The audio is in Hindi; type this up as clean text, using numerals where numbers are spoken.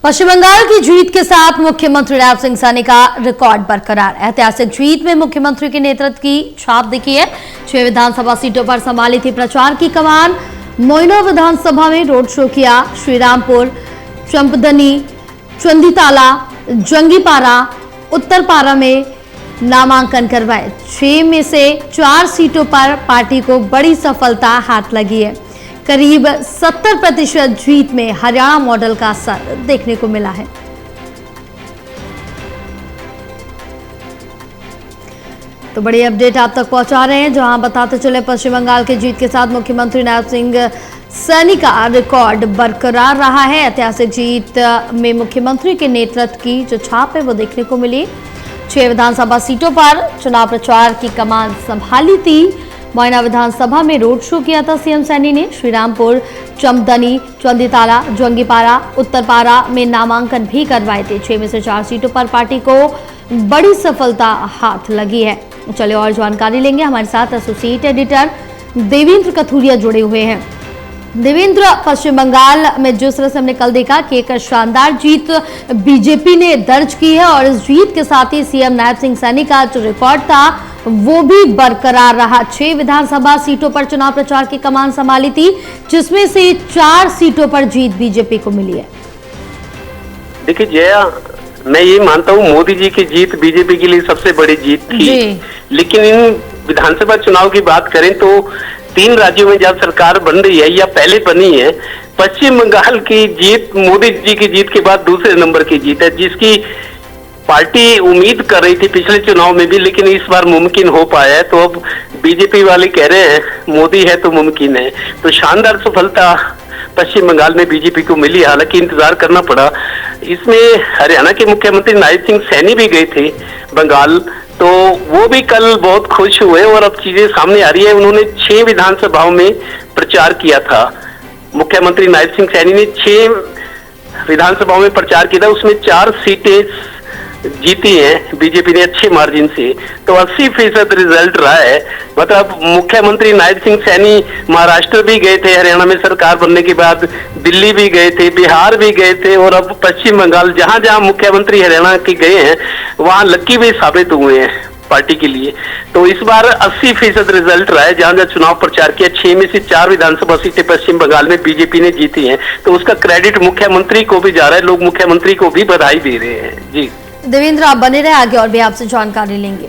पश्चिम बंगाल की जीत के साथ मुख्यमंत्री नायब सिंह सैनी का रिकॉर्ड बरकरार। ऐतिहासिक जीत में मुख्यमंत्री के नेतृत्व की छाप दिखी है। 6 विधानसभा सीटों पर संभाली थी प्रचार की कमान। मोइनो विधानसभा में रोड शो किया। श्रीरामपुर, चंपदनी, चंदीताला, जंगीपारा, उत्तरपारा में नामांकन करवाए। 6 में से 4 सीटों पर पार्टी को बड़ी सफलता हाथ लगी है। करीब 70% जीत में हरियाणा मॉडल का असर देखने को मिला है। तो बड़ी अपडेट आप तक पहुंचा रहे हैं, जहां बताते चले पश्चिम बंगाल की जीत के साथ मुख्यमंत्री नायब सिंह सैनी का रिकॉर्ड बरकरार रहा है। ऐतिहासिक जीत में मुख्यमंत्री के नेतृत्व की जो छाप है वो देखने को मिली। 6 विधानसभा सीटों पर चुनाव प्रचार की कमान संभाली थी। मोइना विधानसभा में रोड शो किया था सीएम सैनी ने। श्रीरामपुर, चंपदनी, चंदीताला, जंगीपारा, उत्तरपारा में नामांकन भी करवाए थे। 6 में से 4 सीटों पर पार्टी को बड़ी सफलता हाथ लगी है। चलिए और जानकारी लेंगे। हमारे साथ एसोसिएट एडिटर देवेंद्र कथुरिया जुड़े हुए हैं। देवेंद्र, पश्चिम बंगाल में जिस तरह से हमने कल देखा कि एक शानदार जीत बीजेपी ने दर्ज की है और इस जीत के साथ ही सीएम नायब सिंह सैनी का जो रिकॉर्ड था वो भी बरकरार रहा। 6 विधानसभा सीटों पर चुनाव प्रचार की कमान संभाली थी, जिसमें से 4 सीटों पर जीत बीजेपी को मिली है। देखिए जया, मैं ये मानता हूँ मोदी जी की जीत बीजेपी के लिए सबसे बड़ी जीत थी। लेकिन इन विधानसभा चुनाव की बात करें तो 3 राज्यों में जब सरकार बन रही है या पहले बनी है, पश्चिम बंगाल की जीत मोदी जी की जीत के बाद दूसरे नंबर की जीत है, जिसकी पार्टी उम्मीद कर रही थी पिछले चुनाव में भी, लेकिन इस बार मुमकिन हो पाया है। तो अब बीजेपी वाले कह रहे हैं मोदी है तो मुमकिन है। तो शानदार सफलता पश्चिम बंगाल में बीजेपी को मिली, हालांकि इंतजार करना पड़ा। इसमें हरियाणा के मुख्यमंत्री नायब सिंह सैनी भी गए थे बंगाल, तो वो भी कल बहुत खुश हुए और अब चीजें सामने आ रही है। उन्होंने 6 विधानसभाओं में प्रचार किया था। मुख्यमंत्री नायब सिंह सैनी ने 6 विधानसभाओं में प्रचार किया था, उसमें 4 सीटें जीती है बीजेपी ने अच्छे मार्जिन से। तो 80% रिजल्ट रहा है। मतलब मुख्यमंत्री नायब सिंह सैनी महाराष्ट्र भी गए थे हरियाणा में सरकार बनने के बाद, दिल्ली भी गए थे, बिहार भी गए थे और अब पश्चिम बंगाल, जहां जहां मुख्यमंत्री हरियाणा के गए हैं वहां लकी भी साबित हुए हैं पार्टी के लिए। तो इस बार 80% रिजल्ट रहा है। जहां जहां चुनाव प्रचार किया, 6 में से 4 विधानसभा सीटें पश्चिम बंगाल में बीजेपी ने जीती हैं। तो उसका क्रेडिट मुख्यमंत्री को भी जा रहा है, लोग मुख्यमंत्री को भी बधाई दे रहे हैं। जी देवेंद्र, आप बने रहे, आगे और भी आपसे जानकारी लेंगे।